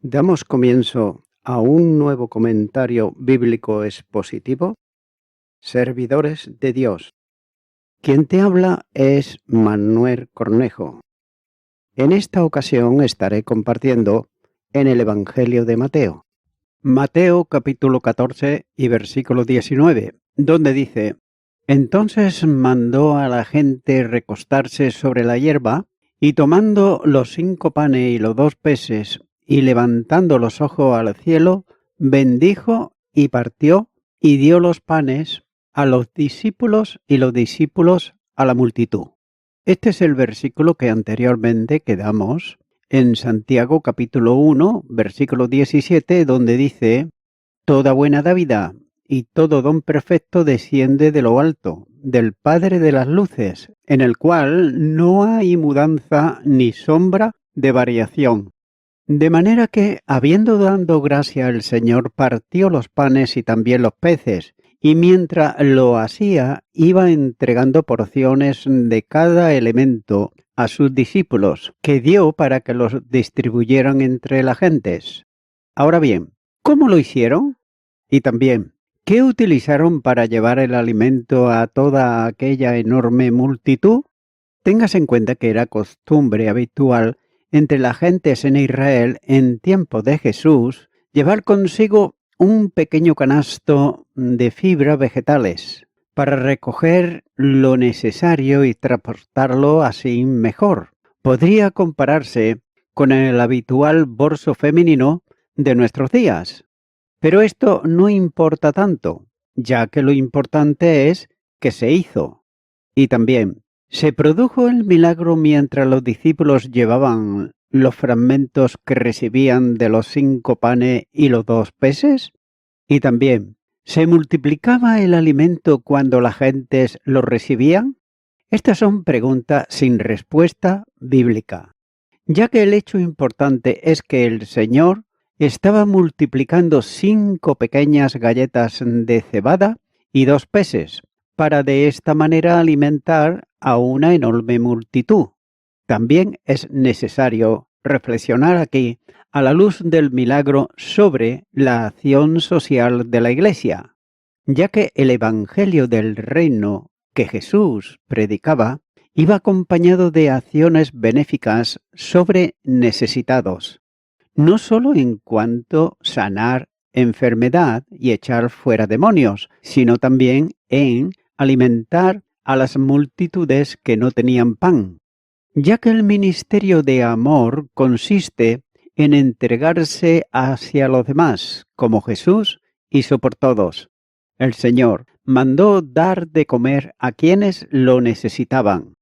Damos comienzo a un nuevo comentario bíblico expositivo, Servidores de Dios. Quien te habla es Manuel Cornejo. En esta ocasión estaré compartiendo en el Evangelio de Mateo. Mateo capítulo 14 y versículo 19, donde dice: Entonces mandó a la gente recostarse sobre la hierba, y tomando los 5 panes y los 2 peces, y levantando los ojos al cielo, bendijo y partió, y dio los panes a los discípulos y los discípulos a la multitud. Este es el versículo que anteriormente quedamos en Santiago capítulo 1, versículo 17, donde dice: Toda buena dádiva y todo don perfecto desciende de lo alto, del Padre de las luces, en el cual no hay mudanza ni sombra de variación. De manera que, habiendo dado gracia al Señor, partió los panes y también los peces, y mientras lo hacía, iba entregando porciones de cada elemento a sus discípulos, que dio para que los distribuyeran entre las gentes. Ahora bien, ¿cómo lo hicieron? Y también, ¿qué utilizaron para llevar el alimento a toda aquella enorme multitud? Tengas en cuenta que era costumbre habitual entre las gentes en Israel en tiempo de Jesús llevar consigo un pequeño canasto de fibras vegetales para recoger lo necesario y transportarlo así mejor. Podría compararse con el habitual bolso femenino de nuestros días. Pero esto no importa tanto, ya que lo importante es que se hizo. Y también, ¿se produjo el milagro mientras los discípulos llevaban los fragmentos que recibían de los 5 panes y los 2 peces? Y también, ¿se multiplicaba el alimento cuando las gentes lo recibían? Estas son preguntas sin respuesta bíblica, ya que el hecho importante es que el Señor estaba multiplicando 5 pequeñas galletas de cebada y 2 peces, para de esta manera alimentar a una enorme multitud. También es necesario reflexionar aquí a la luz del milagro sobre la acción social de la Iglesia, ya que el Evangelio del Reino que Jesús predicaba iba acompañado de acciones benéficas sobre necesitados, no solo en cuanto sanar enfermedad y echar fuera demonios, sino también en alimentar a las multitudes que no tenían pan, ya que el ministerio de amor consiste en entregarse hacia los demás, como Jesús hizo por todos. El Señor mandó dar de comer a quienes lo necesitaban.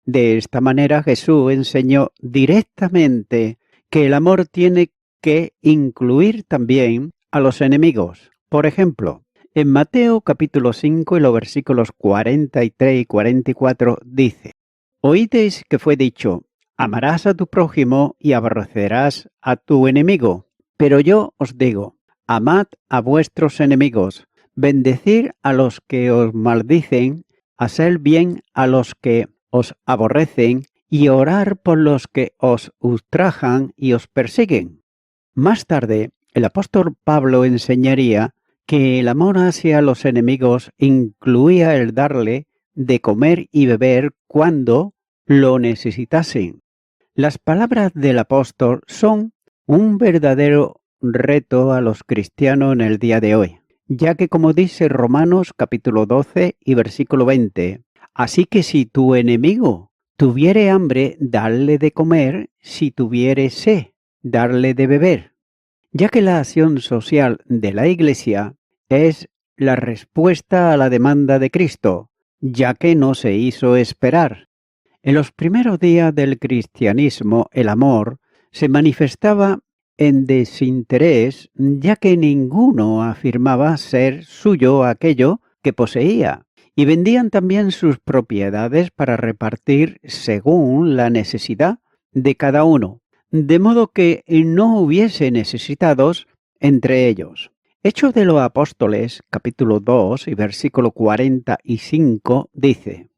De esta manera Jesús enseñó directamente que el amor tiene que incluir también a los enemigos. Por ejemplo, en Mateo capítulo 5 y los versículos 43 y 44 dice: Oísteis que fue dicho: amarás a tu prójimo y aborrecerás a tu enemigo. Pero yo os digo: amad a vuestros enemigos, bendecid a los que os maldicen, haced bien a los que os aborrecen y orar por los que os ultrajan y os persiguen. Más tarde, el apóstol Pablo enseñaría que el amor hacia los enemigos incluía el darle de comer y beber cuando lo necesitasen. Las palabras del apóstol son un verdadero reto a los cristianos en el día de hoy, ya que, como dice Romanos capítulo 12 y versículo 20, así que si tu enemigo tuviere hambre, darle de comer; si tuviere sed, darle de beber. Ya que la acción social de la Iglesia es la respuesta a la demanda de Cristo, ya que no se hizo esperar. En los primeros días del cristianismo, el amor se manifestaba en desinterés, ya que ninguno afirmaba ser suyo aquello que poseía, y vendían también sus propiedades para repartir según la necesidad de cada uno, de modo que no hubiese necesitados entre ellos. Hechos de los Apóstoles, capítulo 2 y versículo 45, dice: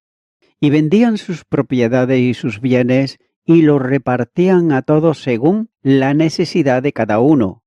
Y vendían sus propiedades y sus bienes, y lo repartían a todos según la necesidad de cada uno.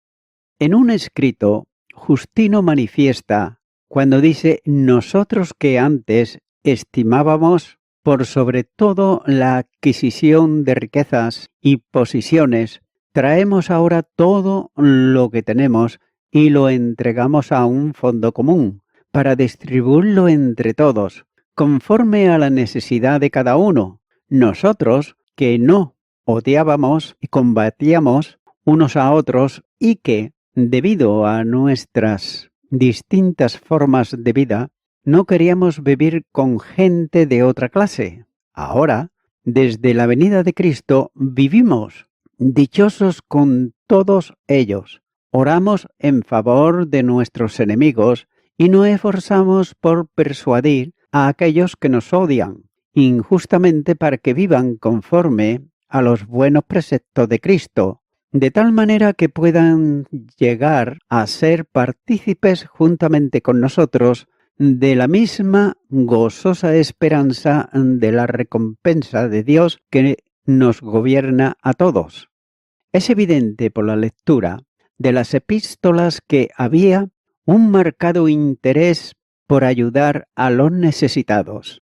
En un escrito, Justino manifiesta cuando dice: nosotros que antes estimábamos por sobre todo la adquisición de riquezas y posiciones, traemos ahora todo lo que tenemos y lo entregamos a un fondo común para distribuirlo entre todos, conforme a la necesidad de cada uno. Nosotros que no odiábamos y combatíamos unos a otros y que, debido a nuestras distintas formas de vida, no queríamos vivir con gente de otra clase. Ahora, desde la venida de Cristo, vivimos dichosos con todos ellos. Oramos en favor de nuestros enemigos y nos esforzamos por persuadir a aquellos que nos odian injustamente para que vivan conforme a los buenos preceptos de Cristo, de tal manera que puedan llegar a ser partícipes juntamente con nosotros de la misma gozosa esperanza de la recompensa de Dios que nos gobierna a todos. Es evidente por la lectura de las epístolas que había un marcado interés por ayudar a los necesitados.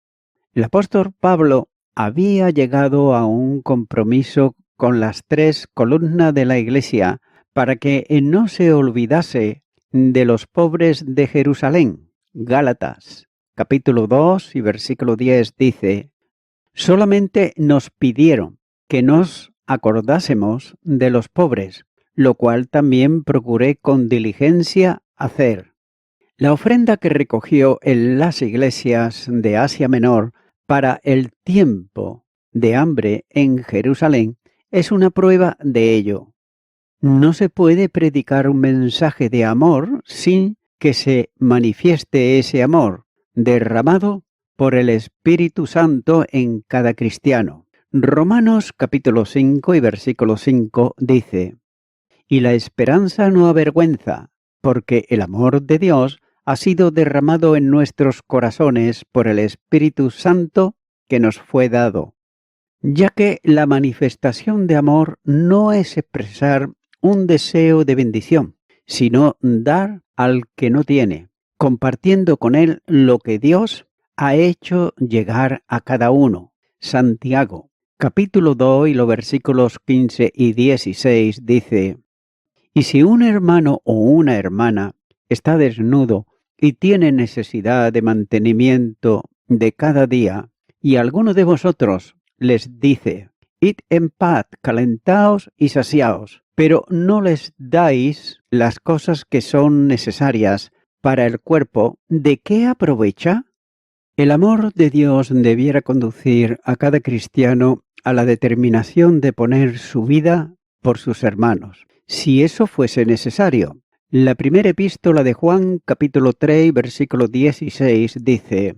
El apóstol Pablo había llegado a un compromiso con las tres columnas de la Iglesia para que no se olvidase de los pobres de Jerusalén. Gálatas, capítulo 2 y versículo 10 dice: solamente nos pidieron que nos acordásemos de los pobres, lo cual también procuré con diligencia hacer. La ofrenda que recogió en las iglesias de Asia Menor para el tiempo de hambre en Jerusalén es una prueba de ello. No se puede predicar un mensaje de amor sin que se manifieste ese amor derramado por el Espíritu Santo en cada cristiano. Romanos capítulo 5 y versículo 5 dice: y la esperanza no avergüenza, porque el amor de Dios ha sido derramado en nuestros corazones por el Espíritu Santo que nos fue dado. Ya que la manifestación de amor no es expresar un deseo de bendición, sino dar al que no tiene, compartiendo con él lo que Dios ha hecho llegar a cada uno. Santiago, capítulo 2 y los versículos 15 y 16 dice: y si un hermano o una hermana está desnudo y tiene necesidad de mantenimiento de cada día, y alguno de vosotros les dice: id en paz, calentaos y saciaos, pero no les dais las cosas que son necesarias para el cuerpo, ¿de qué aprovecha? El amor de Dios debiera conducir a cada cristiano a la determinación de poner su vida por sus hermanos, si eso fuese necesario. La primera epístola de Juan, capítulo 3, versículo 16, dice: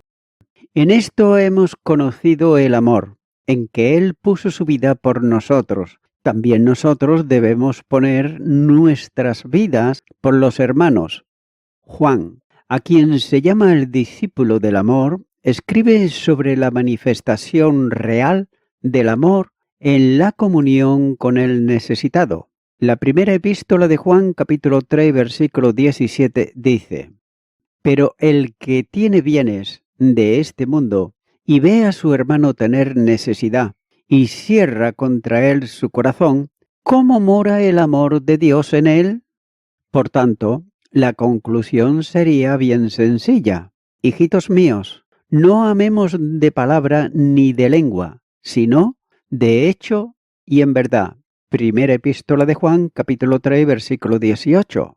en esto hemos conocido el amor, en que Él puso su vida por nosotros. También nosotros debemos poner nuestras vidas por los hermanos. Juan, a quien se llama el discípulo del amor, escribe sobre la manifestación real del amor en la comunión con el necesitado. La primera epístola de Juan, capítulo 3, versículo 17, dice: pero el que tiene bienes de este mundo y ve a su hermano tener necesidad y cierra contra él su corazón, ¿cómo mora el amor de Dios en él? Por tanto, la conclusión sería bien sencilla. Hijitos míos, no amemos de palabra ni de lengua, sino de hecho y en verdad. Primera epístola de Juan, capítulo 3, versículo 18.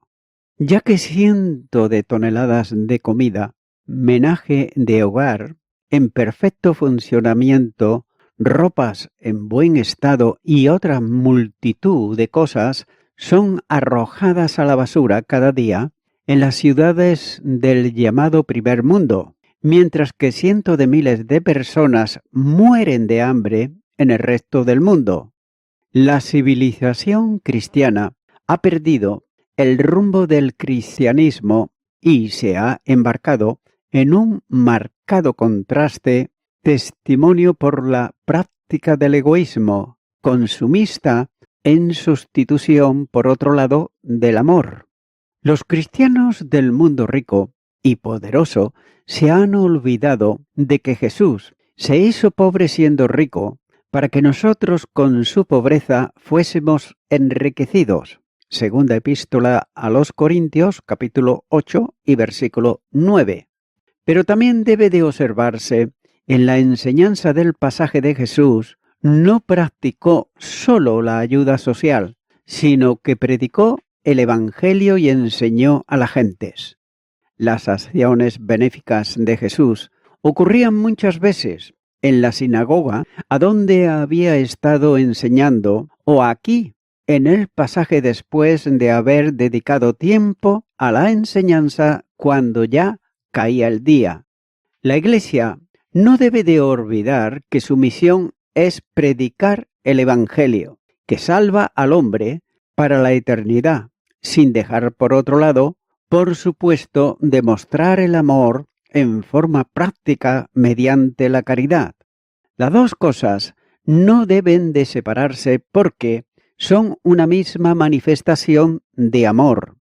Ya que cientos de toneladas de comida, menaje de hogar, en perfecto funcionamiento, ropas en buen estado y otra multitud de cosas son arrojadas a la basura cada día en las ciudades del llamado primer mundo, mientras que cientos de miles de personas mueren de hambre en el resto del mundo. La civilización cristiana ha perdido el rumbo del cristianismo y se ha embarcado en un marcado contraste, testimonio por la práctica del egoísmo, consumista en sustitución, por otro lado, del amor. Los cristianos del mundo rico y poderoso se han olvidado de que Jesús se hizo pobre siendo rico para que nosotros con su pobreza fuésemos enriquecidos. Segunda epístola a los Corintios, capítulo 8 y versículo 9. Pero también debe de observarse en la enseñanza del pasaje de Jesús, no practicó solo la ayuda social, sino que predicó el Evangelio y enseñó a las gentes. Las acciones benéficas de Jesús ocurrían muchas veces en la sinagoga a donde había estado enseñando, o aquí, en el pasaje después de haber dedicado tiempo a la enseñanza cuando ya caía el día. La Iglesia no debe de olvidar que su misión es predicar el Evangelio, que salva al hombre para la eternidad, sin dejar por otro lado, por supuesto, demostrar el amor en forma práctica mediante la caridad. Las dos cosas no deben de separarse porque son una misma manifestación de amor.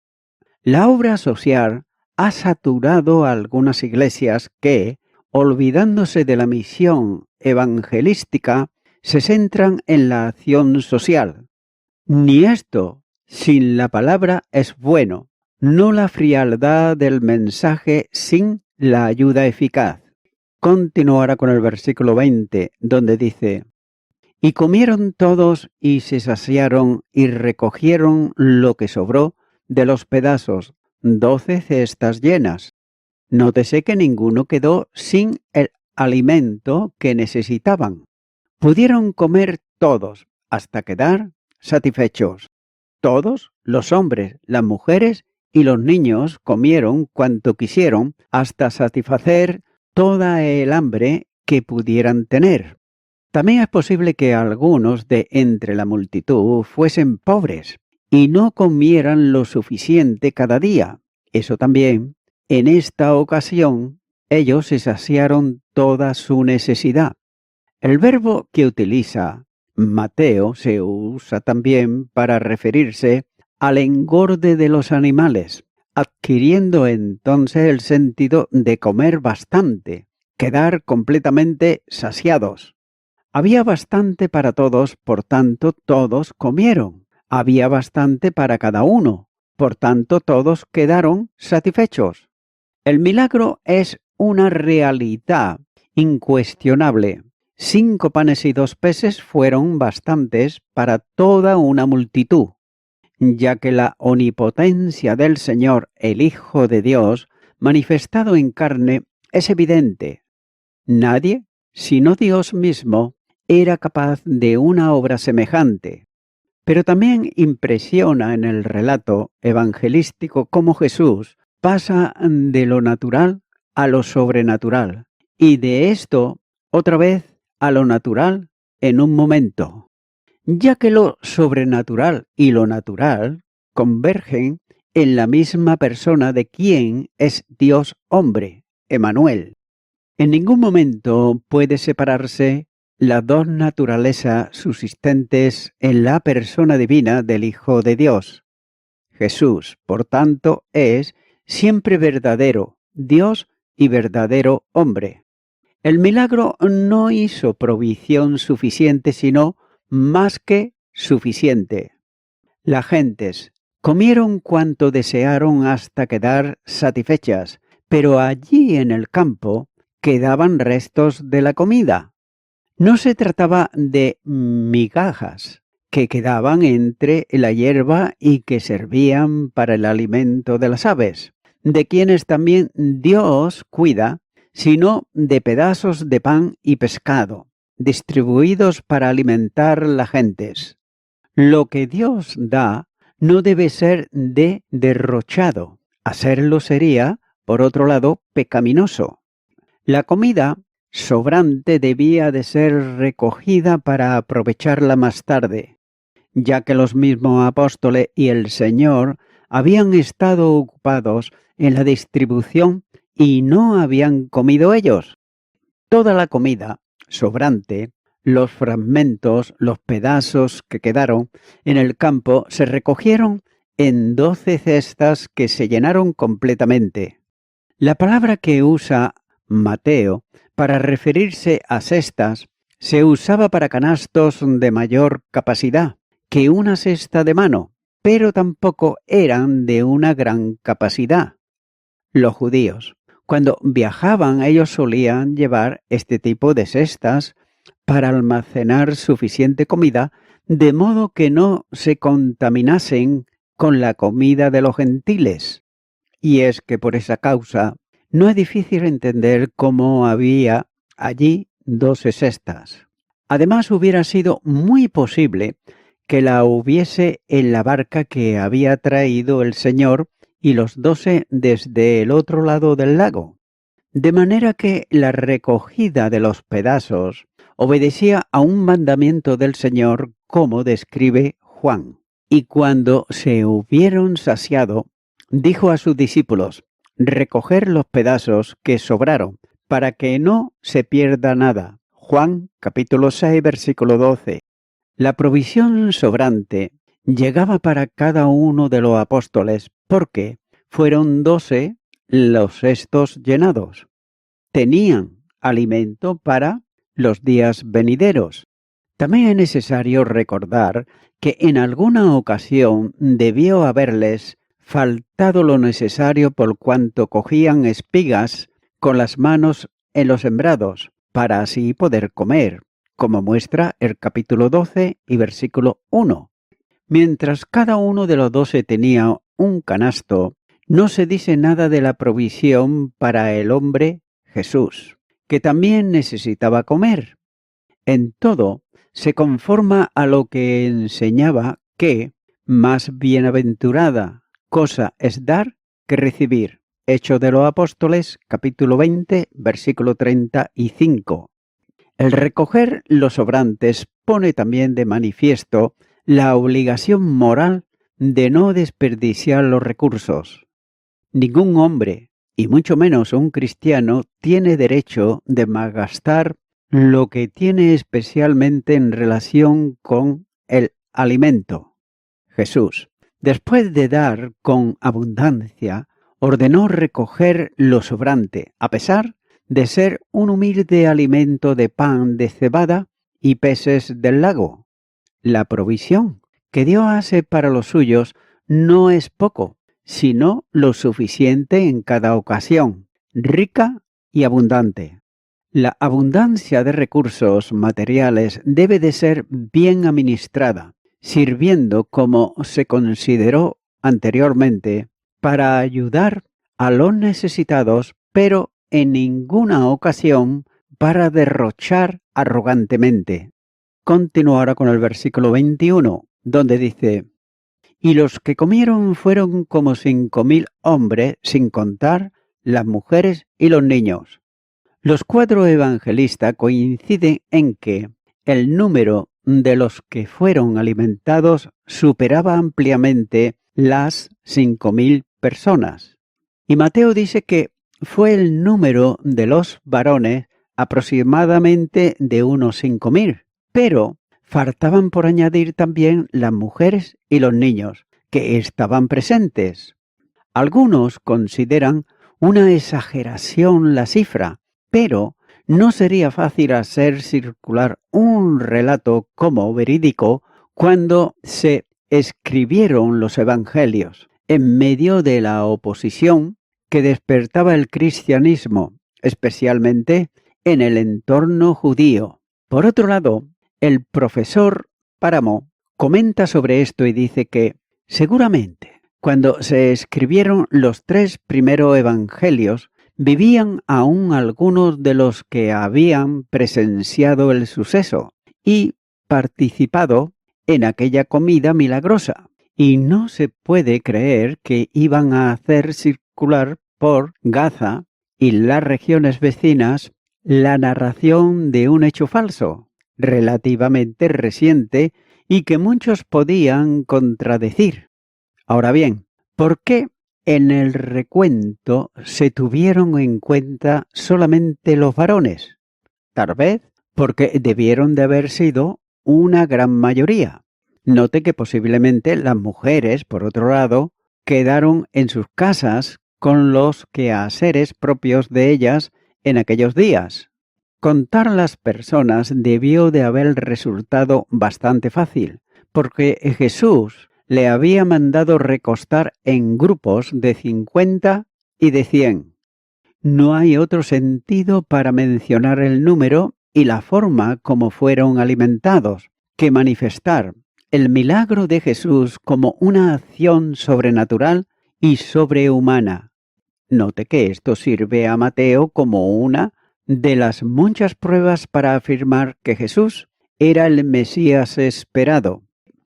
La obra social ha saturado a algunas iglesias que, olvidándose de la misión evangelística, se centran en la acción social. Ni esto, sin la palabra, es bueno, no la frialdad del mensaje sin la ayuda eficaz. Continuará con el versículo 20, donde dice: Y comieron todos y se saciaron y recogieron lo que sobró de los pedazos, 12 cestas llenas. Nótese que ninguno quedó sin el alimento que necesitaban. Pudieron comer todos hasta quedar satisfechos. Todos, los hombres, las mujeres y los niños, comieron cuanto quisieron hasta satisfacer toda el hambre que pudieran tener. También es posible que algunos de entre la multitud fuesen pobres y no comieran lo suficiente cada día. Eso también, en esta ocasión, ellos se saciaron toda su necesidad. El verbo que utiliza Mateo se usa también para referirse al engorde de los animales, adquiriendo entonces el sentido de comer bastante, quedar completamente saciados. Había bastante para todos, por tanto todos comieron. Había bastante para cada uno, por tanto todos quedaron satisfechos. El milagro es una realidad incuestionable. 5 panes y 2 peces fueron bastantes para toda una multitud, ya que la omnipotencia del Señor, el Hijo de Dios, manifestado en carne, es evidente. Nadie, sino Dios mismo, era capaz de una obra semejante. Pero también impresiona en el relato evangelístico cómo Jesús pasa de lo natural a lo sobrenatural, y de esto, otra vez, a lo natural en un momento, ya que lo sobrenatural y lo natural convergen en la misma persona de quien es Dios hombre, Emmanuel. En ningún momento puede separarse las dos naturalezas subsistentes en la persona divina del Hijo de Dios. Jesús, por tanto, es siempre verdadero Dios y verdadero hombre. El milagro no hizo provisión suficiente, sino más que suficiente. Las gentes comieron cuanto desearon hasta quedar satisfechas, pero allí en el campo quedaban restos de la comida. No se trataba de migajas que quedaban entre la hierba y que servían para el alimento de las aves, de quienes también Dios cuida, sino de pedazos de pan y pescado, distribuidos para alimentar las gentes. Lo que Dios da no debe ser derrochado. Hacerlo sería, por otro lado, pecaminoso. La comida sobrante debía de ser recogida para aprovecharla más tarde, ya que los mismos apóstoles y el Señor habían estado ocupados en la distribución y no habían comido ellos. Toda la comida sobrante Los fragmentos, los pedazos que quedaron en el campo se recogieron en 12 cestas que se llenaron completamente. La palabra que usa Mateo para referirse a cestas se usaba para canastos de mayor capacidad que una cesta de mano, pero tampoco eran de una gran capacidad. Los judíos, cuando viajaban, ellos solían llevar este tipo de cestas para almacenar suficiente comida, de modo que no se contaminasen con la comida de los gentiles. Y es que por esa causa no es difícil entender cómo había allí 12 cestas. Además, hubiera sido muy posible que la hubiese en la barca que había traído el Señor y los 12 desde el otro lado del lago. De manera que la recogida de los pedazos obedecía a un mandamiento del Señor, como describe Juan. Y cuando se hubieron saciado, dijo a sus discípulos: recoger los pedazos que sobraron, para que no se pierda nada. Juan capítulo 6, versículo 12. La provisión sobrante llegaba para cada uno de los apóstoles, porque fueron 12 los cestos llenados. Tenían alimento para los días venideros. También es necesario recordar que en alguna ocasión debió haberles faltado lo necesario por cuanto cogían espigas con las manos en los sembrados, para así poder comer, como muestra el capítulo 12 y versículo 1. Mientras cada uno de los 12 tenía un canasto, no se dice nada de la provisión para el hombre Jesús, que también necesitaba comer. En todo, se conforma a lo que enseñaba que más bienaventurada cosa es dar que recibir. Hechos de los Apóstoles, capítulo 20, versículo 35. El recoger los sobrantes pone también de manifiesto la obligación moral de no desperdiciar los recursos. Ningún hombre, y mucho menos un cristiano, tiene derecho de malgastar lo que tiene, especialmente en relación con el alimento. Jesús, después de dar con abundancia, ordenó recoger lo sobrante, a pesar de ser un humilde alimento de pan de cebada y peces del lago. La provisión que Dios hace para los suyos no es poco, sino lo suficiente en cada ocasión, rica y abundante. La abundancia de recursos materiales debe de ser bien administrada, sirviendo, como se consideró anteriormente, para ayudar a los necesitados, pero en ninguna ocasión para derrochar arrogantemente. Continúo ahora con el versículo 21, donde dice: y los que comieron fueron como 5,000 hombres, sin contar las mujeres y los niños. Los 4 evangelistas coinciden en que el número de los que fueron alimentados superaba ampliamente las 5,000 personas. Y Mateo dice que fue el número de los varones aproximadamente de unos 5,000, pero faltaban por añadir también las mujeres y los niños que estaban presentes. Algunos consideran una exageración la cifra, pero no sería fácil hacer circular un relato como verídico cuando se escribieron los evangelios, en medio de la oposición que despertaba el cristianismo, especialmente en el entorno judío. Por otro lado, el profesor Páramo comenta sobre esto y dice que, seguramente, cuando se escribieron los 3 primeros evangelios, vivían aún algunos de los que habían presenciado el suceso y participado en aquella comida milagrosa, y no se puede creer que iban a hacer circular por Gaza y las regiones vecinas la narración de un hecho falso, relativamente reciente y que muchos podían contradecir. Ahora bien, ¿por qué en el recuento se tuvieron en cuenta solamente los varones? Tal vez porque debieron de haber sido una gran mayoría. Note que posiblemente las mujeres, por otro lado, quedaron en sus casas con los quehaceres propios de ellas en aquellos días. Contar las personas debió de haber resultado bastante fácil, porque Jesús le había mandado recostar en grupos de 50 y de 100. No hay otro sentido para mencionar el número y la forma como fueron alimentados que manifestar el milagro de Jesús como una acción sobrenatural y sobrehumana. Note que esto sirve a Mateo como una de las muchas pruebas para afirmar que Jesús era el Mesías esperado,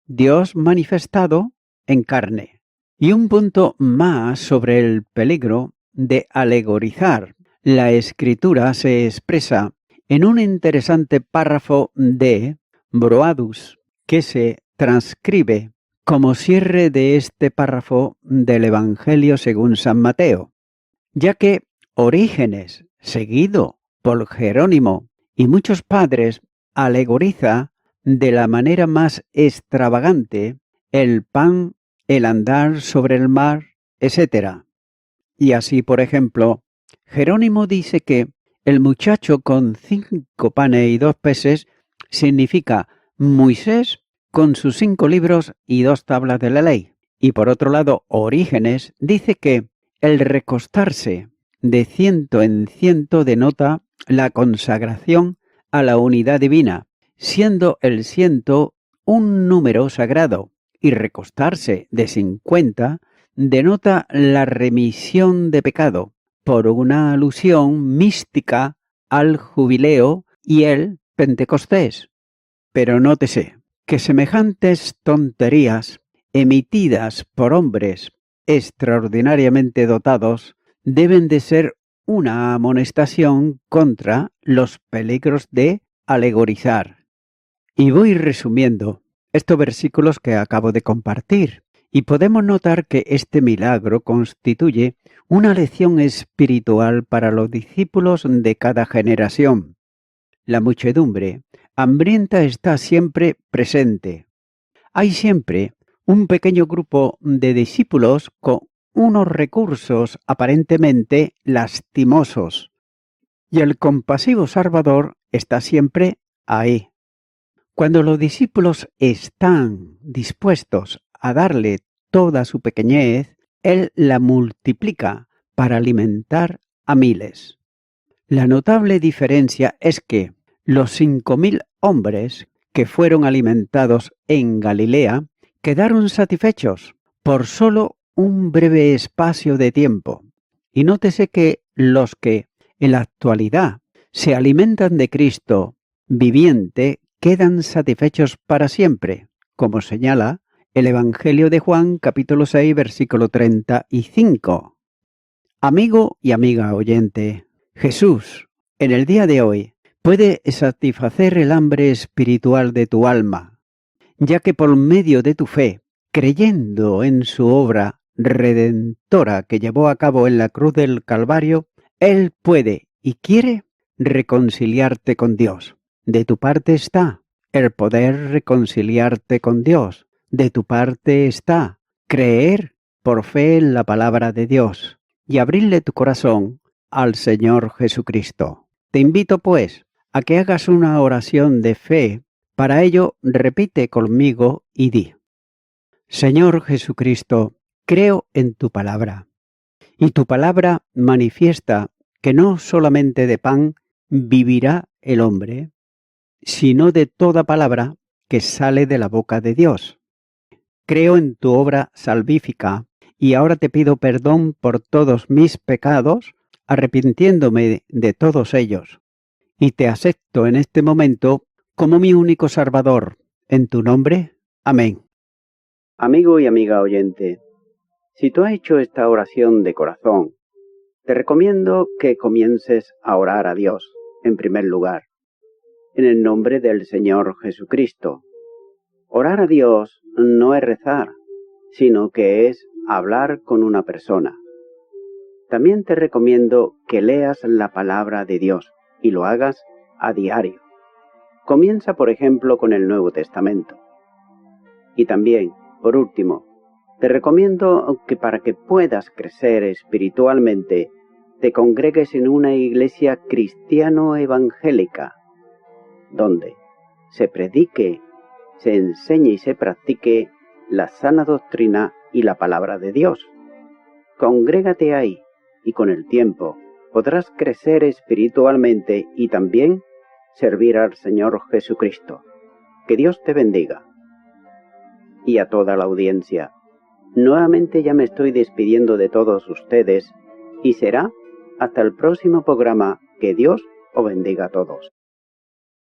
Dios manifestado en carne. Y un punto más sobre el peligro de alegorizar. La Escritura se expresa en un interesante párrafo de Broadus, que se transcribe como cierre de este párrafo del Evangelio según San Mateo, ya que Orígenes, seguido por Jerónimo y muchos padres, alegoriza de la manera más extravagante el pan, el andar sobre el mar, etc. Y así, por ejemplo, Jerónimo dice que el muchacho con 5 panes y 2 peces significa Moisés con sus 5 libros y 2 tablas de la ley. Y por otro lado, Orígenes dice que el recostarse de ciento en ciento denota la consagración a la unidad divina, siendo el ciento un número sagrado, y recostarse de 50 denota la remisión de pecado, por una alusión mística al jubileo y el Pentecostés. Pero nótese que semejantes tonterías emitidas por hombres extraordinariamente dotados deben de ser una amonestación contra los peligros de alegorizar. Y voy resumiendo estos versículos que acabo de compartir, y podemos notar que este milagro constituye una lección espiritual para los discípulos de cada generación. La muchedumbre hambrienta está siempre presente. Hay siempre un pequeño grupo de discípulos con unos recursos aparentemente lastimosos, y el compasivo Salvador está siempre ahí. Cuando los discípulos están dispuestos a darle toda su pequeñez, Él la multiplica para alimentar a miles. La notable diferencia es que los 5.000 hombres que fueron alimentados en Galilea quedaron satisfechos por solo un breve espacio de tiempo. Y nótese que los que en la actualidad se alimentan de Cristo viviente quedan satisfechos para siempre, como señala el Evangelio de Juan, capítulo 6, versículo 35. Amigo y amiga oyente, Jesús, en el día de hoy, puede satisfacer el hambre espiritual de tu alma, ya que por medio de tu fe, creyendo en su obra redentora que llevó a cabo en la cruz del Calvario, Él puede y quiere reconciliarte con Dios. De tu parte está el poder reconciliarte con Dios. De tu parte está creer por fe en la palabra de Dios y abrirle tu corazón al Señor Jesucristo. Te invito, pues, a que hagas una oración de fe. Para ello, repite conmigo y di: Señor Jesucristo, creo en tu palabra, y tu palabra manifiesta que no solamente de pan vivirá el hombre, sino de toda palabra que sale de la boca de Dios. Creo en tu obra salvífica y ahora te pido perdón por todos mis pecados, arrepintiéndome de todos ellos, y te acepto en este momento como mi único Salvador. En tu nombre, amén. Amigo y amiga oyente, si tú has hecho esta oración de corazón, te recomiendo que comiences a orar a Dios, en primer lugar, en el nombre del Señor Jesucristo. Orar a Dios no es rezar, sino que es hablar con una persona. También te recomiendo que leas la palabra de Dios y lo hagas a diario. Comienza, por ejemplo, con el Nuevo Testamento. Y también, por último, te recomiendo que para que puedas crecer espiritualmente, te congregues en una iglesia cristiano-evangélica, donde se predique, se enseñe y se practique la sana doctrina y la palabra de Dios. Congrégate ahí y con el tiempo podrás crecer espiritualmente y también servir al Señor Jesucristo. Que Dios te bendiga. Y a toda la audiencia, nuevamente ya me estoy despidiendo de todos ustedes y será hasta el próximo programa. Que Dios os bendiga a todos.